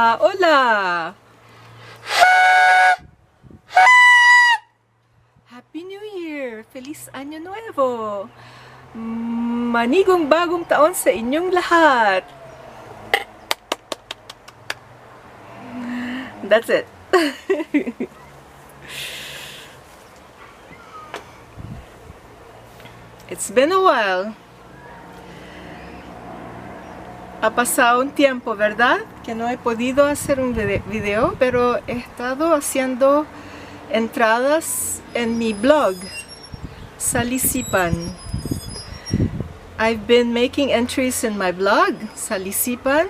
Hola, hola. Happy New Year! Feliz Año Nuevo! Manigong bagong taon sa inyong lahat! That's it. It's been a while. Ha pasado un tiempo, ¿verdad? Que no he podido hacer un video, pero he estado haciendo entradas en mi blog, Salisipan. I've been making entries in my blog, Salisipan,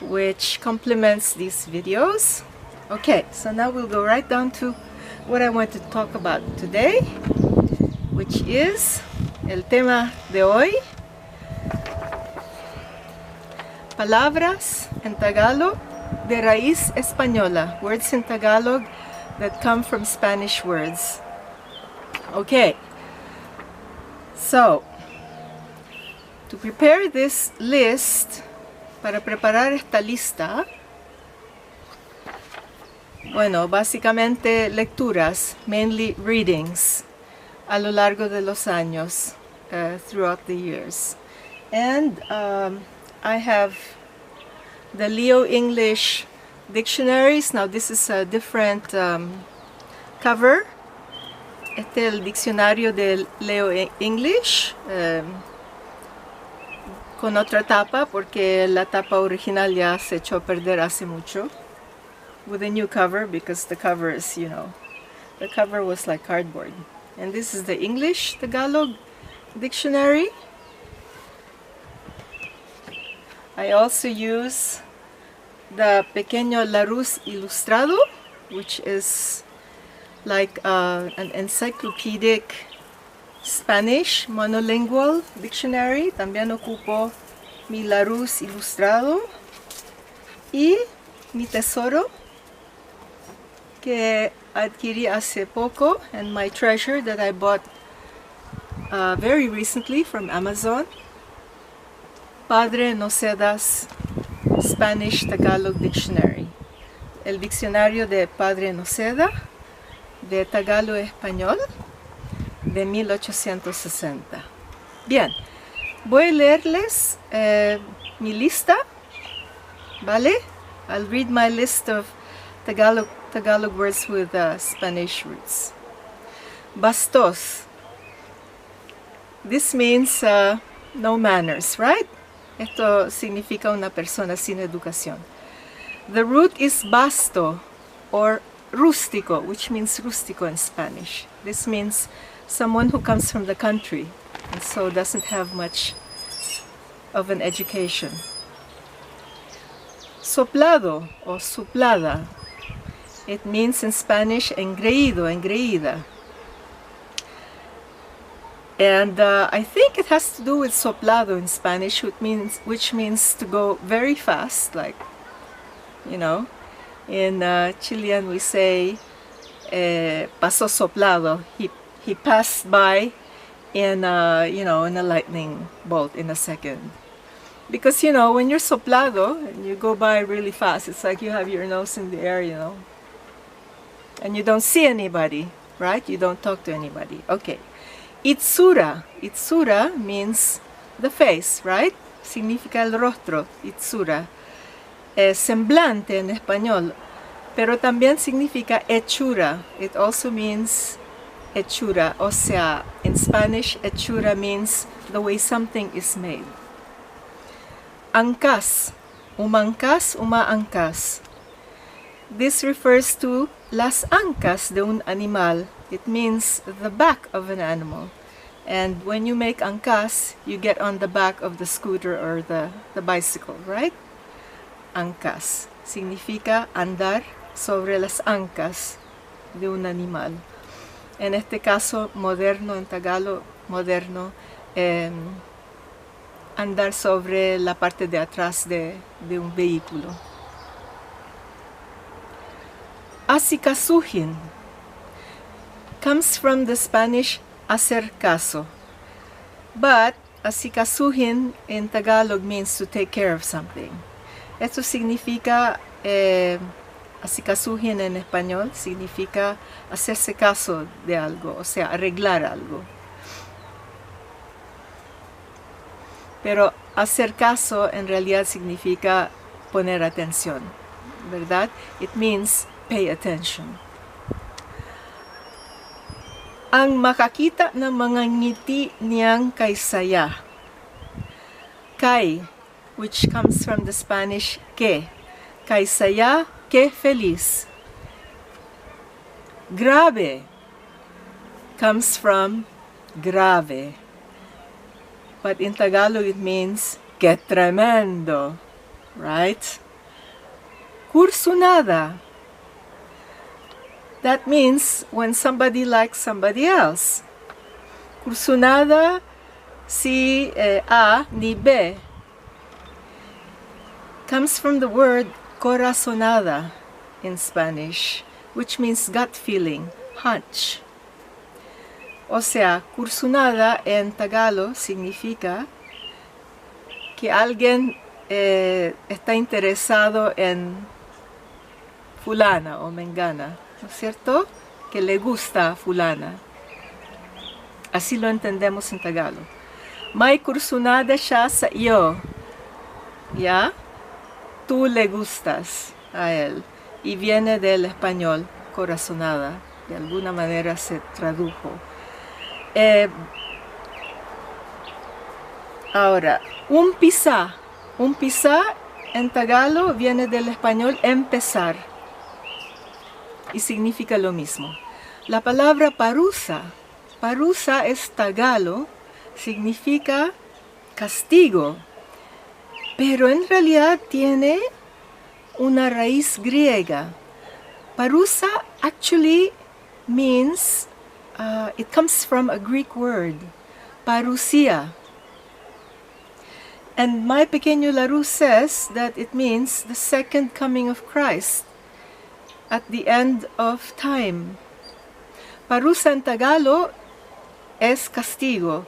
which complements these videos. Okay, so now we'll go right down to what I want to talk about today, which is el tema de hoy. Palabras en Tagalog de raíz española, words in Tagalog that come from Spanish words. Okay, so to prepare this list, para preparar esta lista, bueno, básicamente lecturas, mainly readings, a lo largo de los años, throughout the years. And I have the Leo English dictionaries. Now this is a different cover. Este es el diccionario de Leo English con otra tapa porque la tapa original ya se echó a perder hace mucho. With a new cover because the cover is, you know, the cover was like cardboard. And this is the English Tagalog dictionary. I also use the Pequeño Larousse Ilustrado, which is like an encyclopedic Spanish monolingual dictionary. También ocupo mi Larousse Ilustrado y mi tesoro que adquirí hace poco, and my treasure that I bought very recently from Amazon. Padre Noceda's Spanish Tagalog Dictionary. El diccionario de Padre Noceda de Tagalog Español de 1860. Bien, voy a leerles mi lista, ¿vale? I'll read my list of Tagalog words with Spanish roots. Bastos. This means no manners, right? Esto significa una persona sin educación. The root is basto or rústico, which means rústico in Spanish. This means someone who comes from the country and so doesn't have much of an education. Soplado or suplada. It means in Spanish engreído, engreída. And I think it has to do with soplado in Spanish, which means to go very fast, like, you know. In Chilean we say, pasó soplado. He passed by in, you know, in a lightning bolt in a second. Because, you know, when you're soplado and you go by really fast, it's like you have your nose in the air, you know. And you don't see anybody, right? You don't talk to anybody. Okay. Itsura. Itsura means the face, right? Significa el rostro, itsura. Semblante en español, pero también significa hechura. It also means hechura. O sea, in Spanish, hechura means the way something is made. Ancas. Umancas, umaancas. This refers to las ancas de un animal. It means the back of an animal. And when you make ancas, you get on the back of the scooter or the bicycle, right? Ancas. Significa andar sobre las ancas de un animal. En este caso, moderno, en Tagalog, moderno, andar sobre la parte de atrás de un vehículo. Asikasuhin comes from the Spanish hacer caso, but asikasuhin in Tagalog means to take care of something. Esto significa, asikasuhin en español, significa hacerse caso de algo, o sea, arreglar algo. Pero hacer caso en realidad significa poner atención, ¿verdad? It means pay attention. Ang makakita ng mga ngiti niyang kay saya. Kay, which comes from the Spanish que. Kay saya, que feliz. Grabe comes from grave. But in Tagalog it means que tremendo, right? Kursunada. That means when somebody likes somebody else. Kursunada si A ni B comes from the word corazonada in Spanish, which means gut feeling, hunch. O sea, kursunada en Tagalog significa que alguien está interesado en fulana o mengana, ¿no es cierto? Que le gusta a fulana. Así lo entendemos en Tagalog. May kursunada siya sa iyo. ¿Ya? Tú le gustas a él. Y viene del español corazonada. De alguna manera se tradujo. Ahora, un pisá. Un pisá en Tagalog viene del español empezar. Y significa lo mismo. La palabra parusa. Parusa es Tagalog. Significa castigo. Pero en realidad tiene una raíz griega. Parusa actually means, it comes from a Greek word, parousia. And my pequeño Laru says that it means the second coming of Christ at the end of time. Parusa en Tagalog es castigo,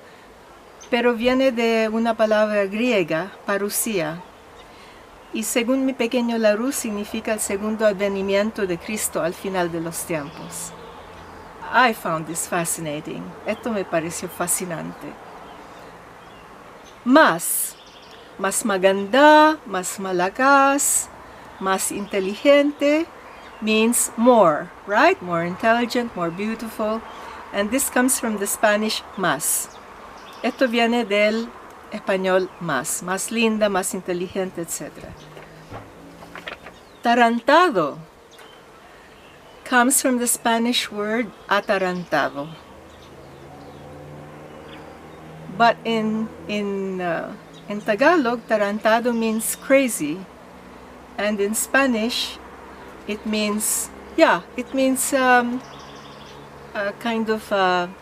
pero viene de una palabra griega, parousia. Y según mi pequeño Laru significa el segundo advenimiento de Cristo al final de los tiempos. I found this fascinating. Esto me pareció fascinante. Más maganda, más malakas, más inteligente means more, right? More intelligent, more beautiful. And this comes from the Spanish más. Esto viene del español más linda, más inteligente, etc. Tarantado comes from the Spanish word atarantado. But in Tagalog, tarantado means crazy. And in Spanish, it means, kind of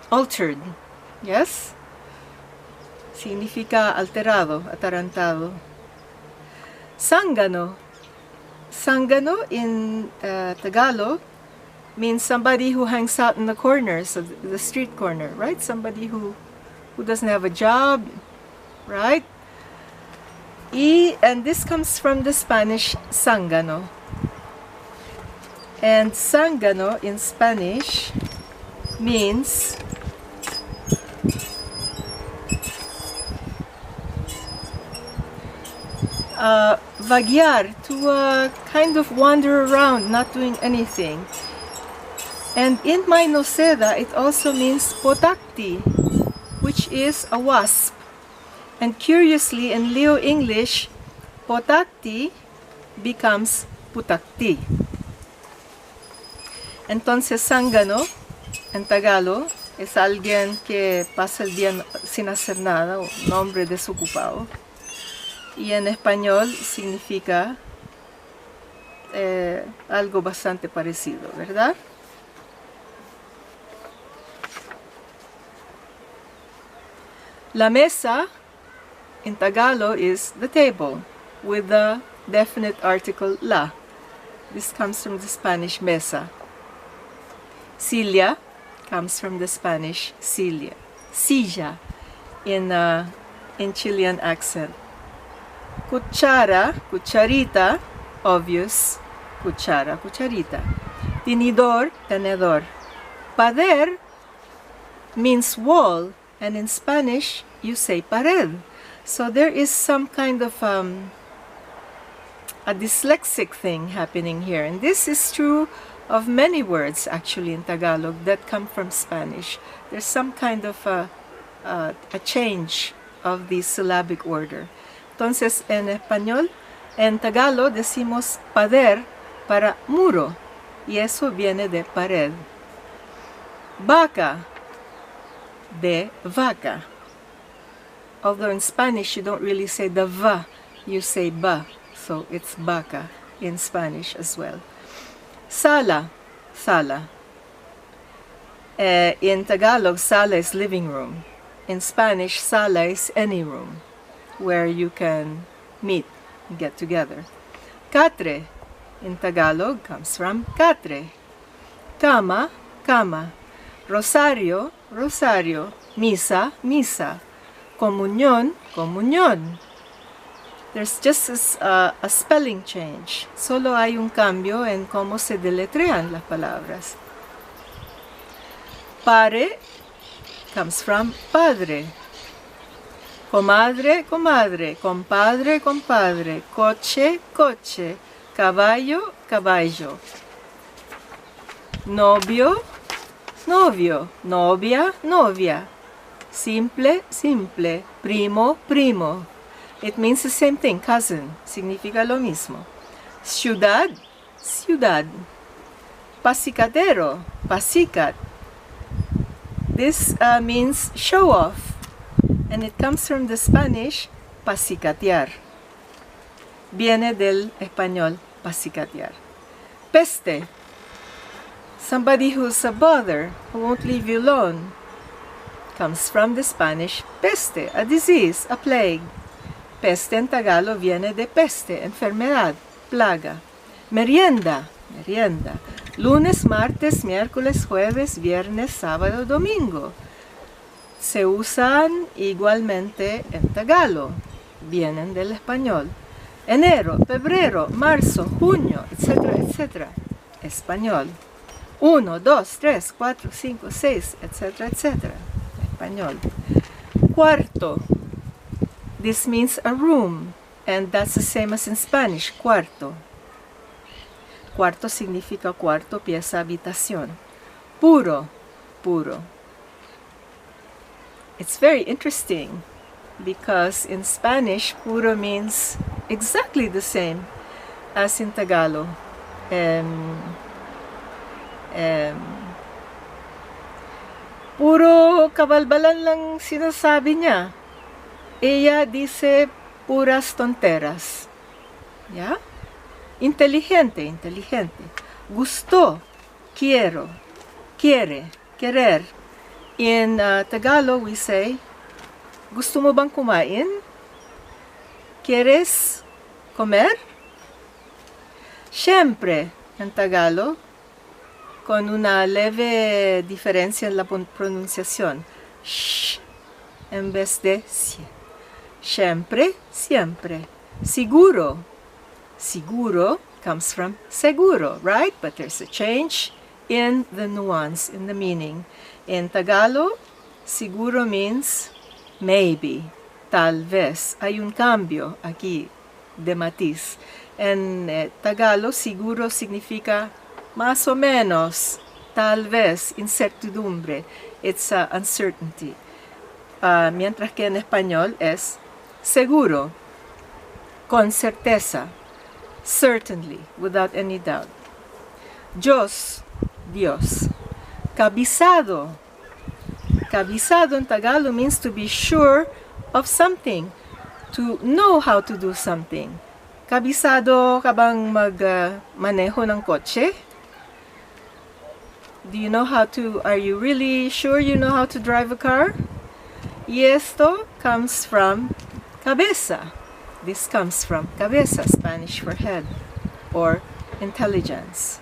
altered. Yes? Significa alterado, atarantado. Zángano. Zángano in Tagalog means somebody who hangs out in the corners of the street corner, right? Somebody who doesn't have a job, right? And this comes from the Spanish zángano. And zángano in Spanish means vaguear, to kind of wander around, not doing anything. And in my Noseda, it also means potacti, which is a wasp. And curiously, in Leo English, potacti becomes putakti. Entonces, zángano, en Tagalog, es alguien que pasa el día sin hacer nada, un hombre desocupado. Y en español significa algo bastante parecido, ¿verdad? La mesa in Tagalog is the table with the definite article la. This comes from the Spanish mesa. Silla comes from the Spanish silla in Chilean accent. Cuchara, cucharita, obvious, cuchara, cucharita. Tinidor, tenedor. Pader means wall, and in Spanish you say pared. So there is some kind of a dyslexic thing happening here, and this is true of many words actually in Tagalog that come from Spanish. There's some kind of a change of the syllabic order. Entonces en español, en Tagalog decimos pader para muro, y eso viene de pared. Vaca, de vaca. Although in Spanish you don't really say the va, you say ba, so it's vaca in Spanish as well. Sala, sala. In Tagalog, sala is living room. In Spanish, sala is any room where you can meet, get together. Catre, in Tagalog, comes from catre. Cama, cama. Rosario, rosario. Misa, misa. Comunión, comunión. There's just a spelling change. Solo hay un cambio en cómo se deletrean las palabras. Pare comes from padre. Comadre, comadre. Compadre, compadre. Coche, coche. Caballo, caballo. Novio, novio. Novia, novia. Simple, simple. Primo, primo. It means the same thing, cousin. Significa lo mismo. Ciudad, ciudad. Pasicatero, pasicat. This means show off, and it comes from the Spanish pasicatear. Viene del español pasicatear. Peste, somebody who's a bother, who won't leave you alone. Comes from the Spanish peste, a disease, a plague. Peste en Tagalog viene de peste, enfermedad, plaga. Merienda, merienda. Lunes, martes, miércoles, jueves, viernes, sábado, domingo. Se usan igualmente en Tagalog. Vienen del español. Enero, febrero, marzo, junio, etcétera, etcétera. Español. 1, 2, 3, 4, 5, 6, etcétera, etcétera. Español. Cuarto. This means a room, and that's the same as in Spanish, cuarto. Cuarto significa cuarto, pieza, habitación. Puro, puro. It's very interesting because in Spanish, puro means exactly the same as in Tagalog. Puro kabalbalan lang sinasabi niya. Ella dice puras tonteras. ¿Ya? Inteligente, inteligente. Gustó, quiero, quiere, querer. In Tagalog we say, gusto mo bang kumain? ¿Quieres comer? Siempre, en Tagalog, con una leve diferencia en la pronunciación. Sh, en vez de si. Siempre, siempre. Seguro. Seguro comes from seguro, right? But there's a change in the nuance, in the meaning. In Tagalog, seguro means maybe, tal vez. Hay un cambio aquí de matiz. En Tagalog, seguro significa más o menos, tal vez, incertidumbre. It's uncertainty. Mientras que en español es seguro, con certeza, certainly, without any doubt. Dios, Dios. Cabizado. Cabizado in Tagalog means to be sure of something, to know how to do something. Kabisado ka bang maneho ng kotse? Do you know how to, are you really sure you know how to drive a car? Y esto comes from cabeza. This comes from cabeza, Spanish for head, or intelligence.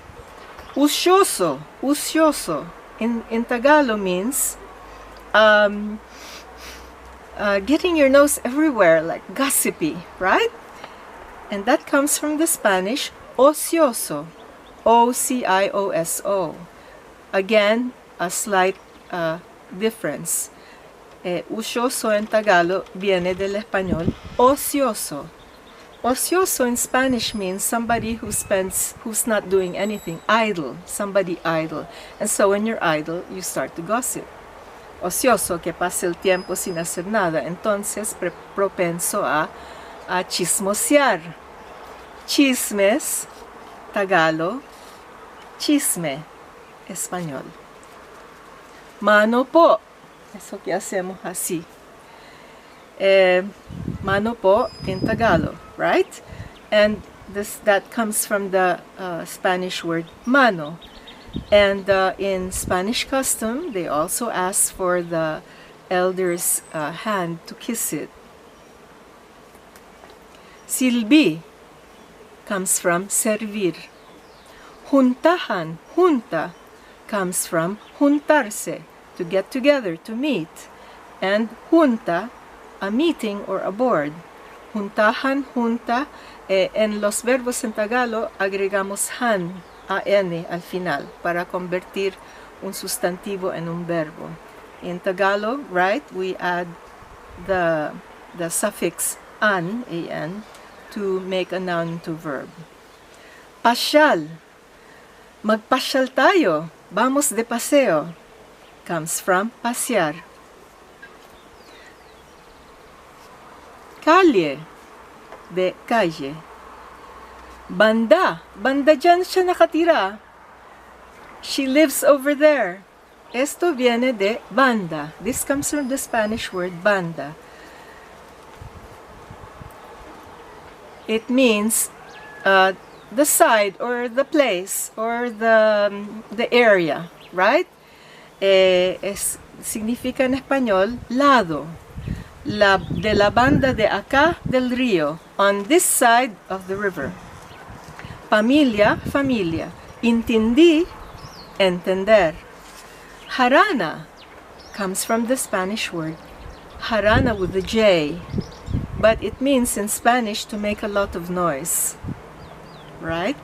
Ucioso, ucioso, in Tagalog means getting your nose everywhere, like gossipy, right? And that comes from the Spanish ocioso, O-C-I-O-S-O. Again, a slight difference. Ocioso en Tagalog viene del español ocioso. Ocioso in Spanish means somebody who's not doing anything, idle, somebody idle. And so when you're idle, you start to gossip. Ocioso, que pasa el tiempo sin hacer nada, entonces propenso a chismosear. Chismes, Tagalog, chisme, español. Mano po, eso que hacemos así. Mano po in Tagalog, right? And that comes from the Spanish word mano. And in Spanish custom, they also ask for the elder's hand to kiss it. Silbi comes from servir. Juntahan, junta, comes from juntarse, to get together, to meet. And junta, a meeting or a board. Juntahan, junta, en los verbos en Tagalog agregamos han, an al final, para convertir un sustantivo en un verbo. In Tagalog, right, we add the suffix an, to make a noun into verb. Pasyal, magpasyal tayo, vamos de paseo, comes from pasear. Calle, de calle. Banda, banda dyan siya nakatira. She lives over there. Esto viene de banda. This comes from the Spanish word banda. It means the side or the place or the area, right? Significa en español lado. De la banda de acá del río, on this side of the river. Familia, familia. Intendí, entender. Jarana comes from the Spanish word jarana with the J, but it means in Spanish to make a lot of noise, right?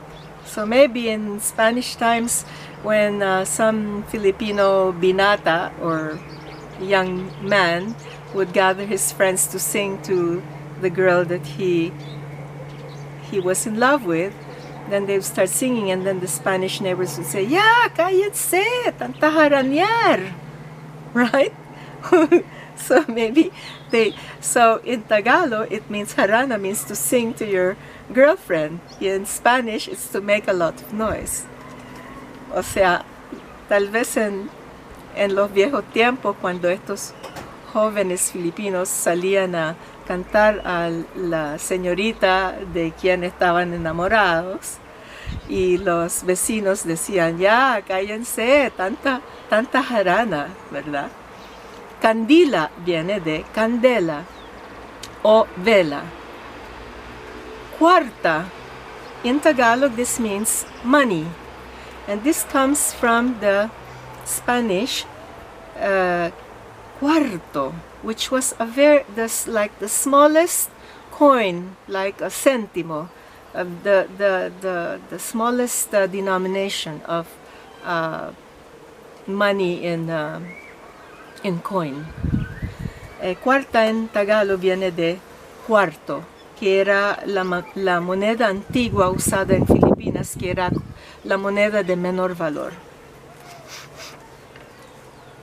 So maybe in Spanish times when some Filipino binata or young man would gather his friends to sing to the girl that he was in love with, then they would start singing, and then the Spanish neighbors would say, "Ya, cállense, tanta jaraniar," right? So maybe so in Tagalog it means jarana means to sing to your girlfriend. In Spanish it's to make a lot of noise. O sea, tal vez en los viejos tiempos, cuando estos jóvenes filipinos salían a cantar a la señorita de quien estaban enamorados, y los vecinos decían, ya, cállense, tanta jarana, ¿verdad? Candila viene de candela o vela. Cuarta, in Tagalog this means money, and this comes from the Spanish cuarto, which was like the smallest coin, like a centimo, the smallest denomination of money in coin. Cuarta en Tagalog viene de cuarto, que era la moneda antigua usada en Filipinas, que era la moneda de menor valor.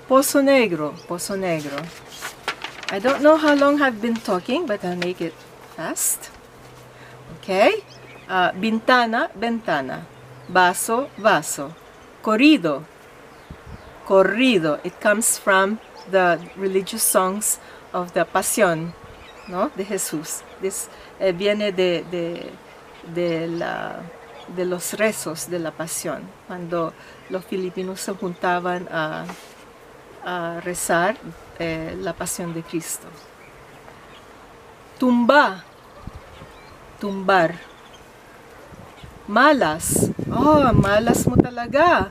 Pozo negro, pozo negro. I don't know how long I've been talking, but I'll make it fast. Okay? Ventana, ventana. Vaso, vaso. Corrido, corrido. It comes from the religious songs of the Pasión, ¿no? De Jesús. This viene de los rezos de la Pasión, cuando los filipinos se juntaban a rezar la Pasión de Cristo. Tumba, tumbar. Malas, oh, malas mo talaga.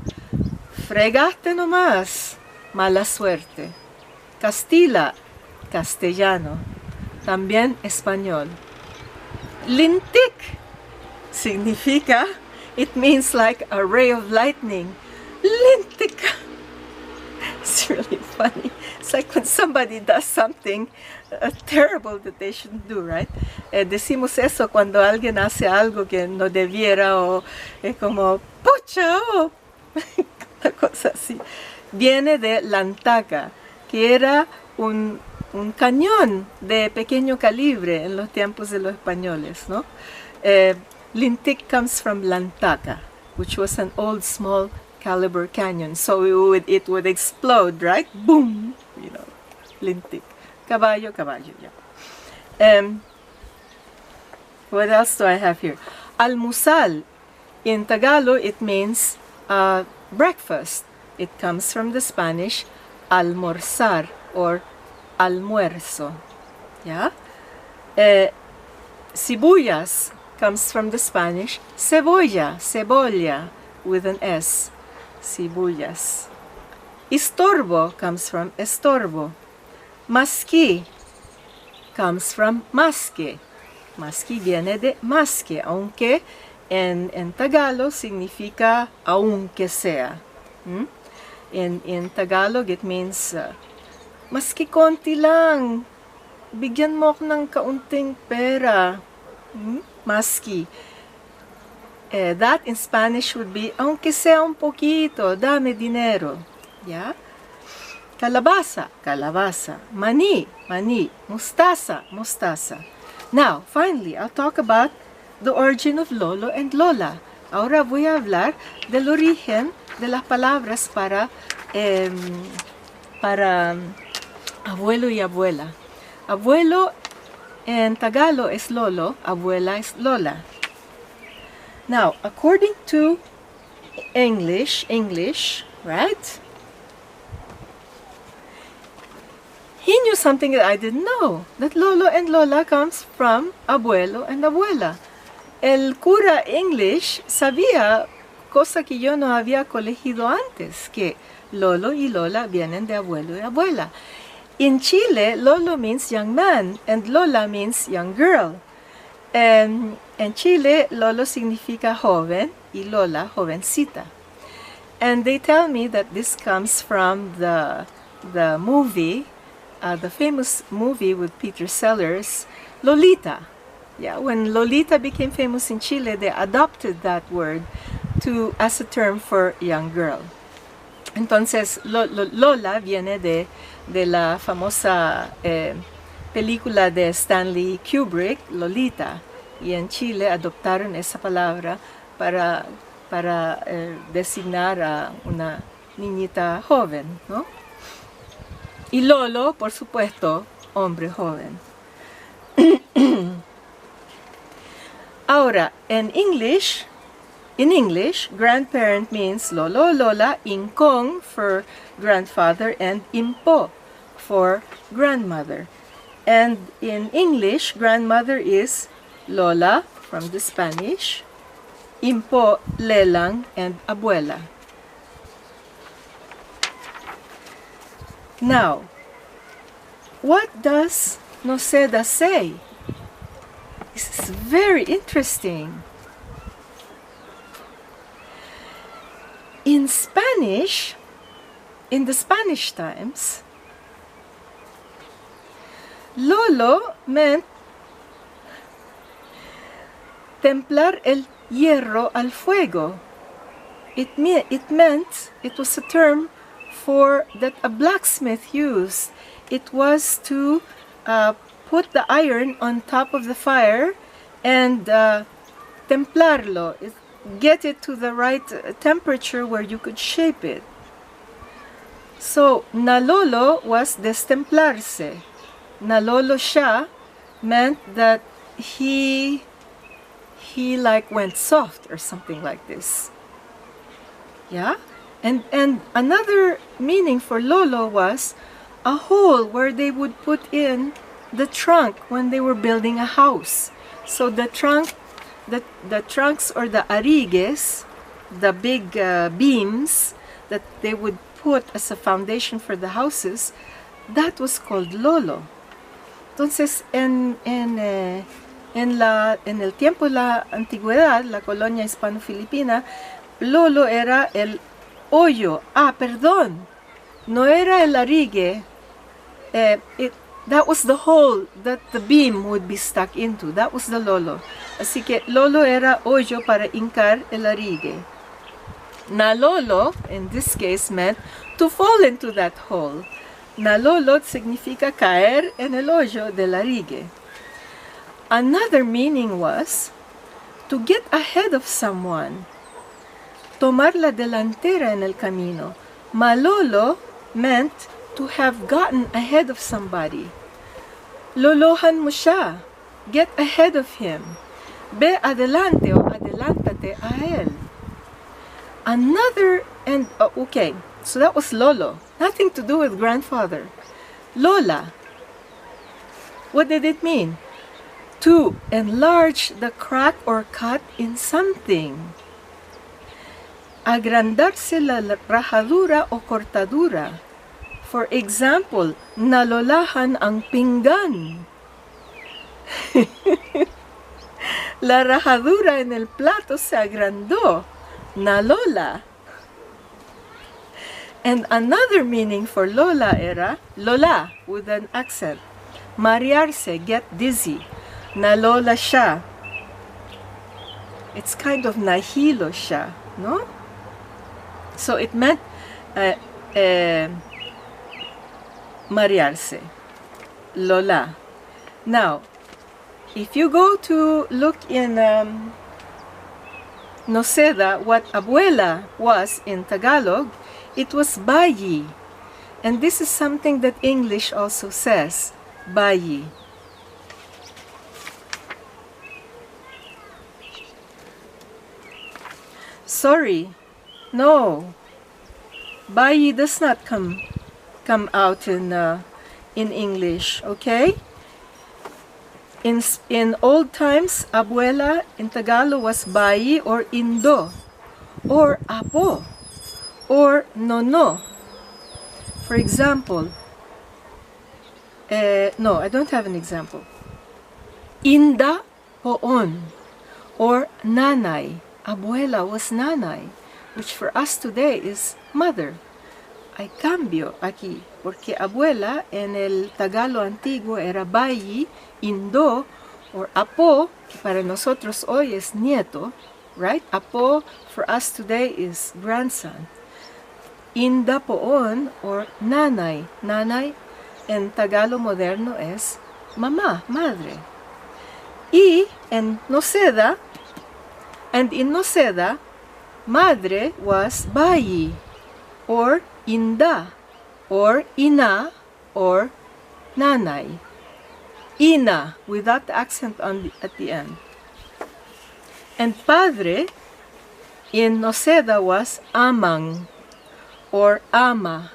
Fregaste nomás. Mala suerte. Castilla, castellano. También español. Lintik significa, it means like a ray of lightning. Lintik. It's really funny. It's like when somebody does something terrible that they shouldn't do, right? Decimos eso cuando alguien hace algo que no debiera, o como, pucha, o una cosa así. Viene de lantaca, que era un cañón de pequeño calibre en los tiempos de los españoles, ¿no? Lintik comes from lantaca, which was an old small caliber canyon, so it would explode, right? Boom, you know, lintik. Caballo, caballo, yeah. What else do I have here? Almusal. In Tagalog, it means breakfast. It comes from the Spanish almorzar or almuerzo. Yeah? Sibuyas comes from the Spanish cebolla, cebolla, with an S. Sibuyas. Estorbo comes from estorbo. Masqui comes from masque. Masqui viene de masque, aunque en Tagalog significa aunque sea. In Tagalog, it means maski konti lang, bigyan mo ako ng kaunting pera. Maski. That in Spanish would be, aunque sea un poquito, dame dinero. Yeah? Calabaza, calabaza. Mani, mani. Mostaza, mostaza. Now, finally, I'll talk about the origin of lolo and lola. Ahora voy a hablar del origen de las palabras para abuelo y abuela. Abuelo en Tagalog es lolo, abuela es lola. Now, according to English, right? He knew something that I didn't know, that lolo and lola comes from abuelo and abuela. El cura English sabía, cosa que yo no había colegido antes, que lolo y lola vienen de abuelo y abuela. In Chile, lolo means young man and lola means young girl. En Chile, lolo significa joven y lola, jovencita. And they tell me that this comes from the movie, the famous movie with Peter Sellers, Lolita. Yeah, when Lolita became famous in Chile, they adopted that word as a term for young girl. Entonces, Lola viene de la famosa película de Stanley Kubrick, Lolita, y en Chile adoptaron esa palabra para designar a una niñita joven, ¿no? Y lolo, por supuesto, hombre joven. Ahora, in English, grandparent means lolo, lola, incong for grandfather, and impo for grandmother. And in English, grandmother is lola from the Spanish, impo, lelang, and abuela. Now, what does Noceda say? This is very interesting. In Spanish, in the Spanish times, lolo meant templar el hierro al fuego. It meant, it was a term that a blacksmith used. It was to put the iron on top of the fire and templarlo, get it to the right temperature where you could shape it. So, nalolo was destemplarse. Nalolo siya meant that he like went soft or something like this. Yeah? And another meaning for lolo was a hole where they would put in the trunk when they were building a house. So the trunks or the arigues, the big beams that they would put as a foundation for the houses, that was called lolo. Entonces, en En el tiempo de la antigüedad, la colonia hispano-filipina, lolo era el hoyo. Ah, perdón, no era el arigue. That was the hole that the beam would be stuck into. That was the lolo. Así que lolo era hoyo para hincar el arigue. Nalolo, in this case, meant to fall into that hole. Nalolo significa caer en el hoyo del arigue. Another meaning was to get ahead of someone. Tomar la delantera en el camino. Malolo meant to have gotten ahead of somebody. Lolohan mo siya. Get ahead of him. Ve adelante o adelántate a él. Another, and okay, so that was lolo. Nothing to do with grandfather. Lola. What did it mean? To enlarge the crack or cut in something. Agrandarse la rajadura o cortadura. For example, nalolahan ang pinggan. La rajadura en el plato se agrandó. Nalola. And another meaning for lola era lola with an accent. Marearse, get dizzy. Nalola siya. It's kind of nahilo siya, no? So it meant marearse. Lola. Now, if you go to look in Noceda, what abuela was in Tagalog, it was bayi. And this is something that English also says, bayi. Sorry, no. Bayi does not come out in English, okay? In old times, abuela in Tagalog was bayi or indo, or apo, or nono. For example, no, I don't have an example. Inda poon, or nanay. Abuela was nanay, which for us today is mother. Hay cambio aquí, porque abuela en el Tagalog antiguo era bayi, indo, or apo, que para nosotros hoy es nieto, right? Apo for us today is grandson. Inda poon, or nanay. Nanay en Tagalog moderno es mamá, madre. Y en Noceda, and in Noceda, madre was bayi, or inda, or ina, or nanay. Ina, without the accent at the end. And padre in Noceda was amang, or ama.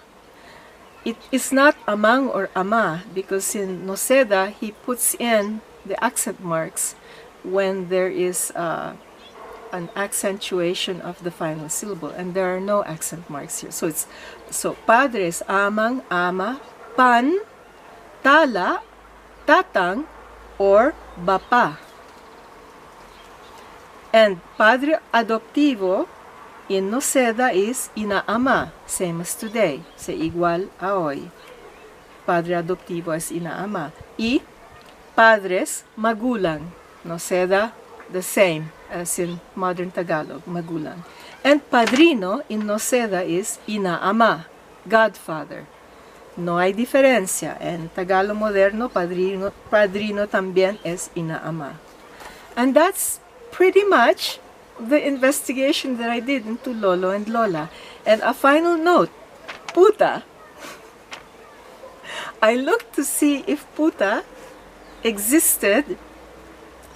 It is not amang or ama, because in Noceda, he puts in the accent marks when there is an accentuation of the final syllable, and there are no accent marks here. So padre is amang, ama, pan, tala, tatang, or bapa. And padre adoptivo in Noceda is inaama, same as today, se igual a hoy. Padre adoptivo es inaama. Y padres magulang, Noceda, the same as in modern Tagalog, magulang. And padrino in Noceda is inaama, godfather. No hay diferencia. En Tagalog moderno, padrino también es inaama. And that's pretty much the investigation that I did into lolo and lola. And a final note, puta. I looked to see if puta existed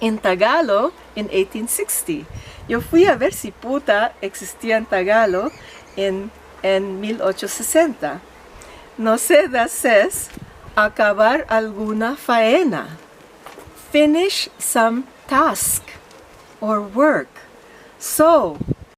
in Tagalog in 1860. Yo fui a ver si puta existía en Tagalog en 1860. Noceda says, acabar alguna faena. Finish some task or work. So,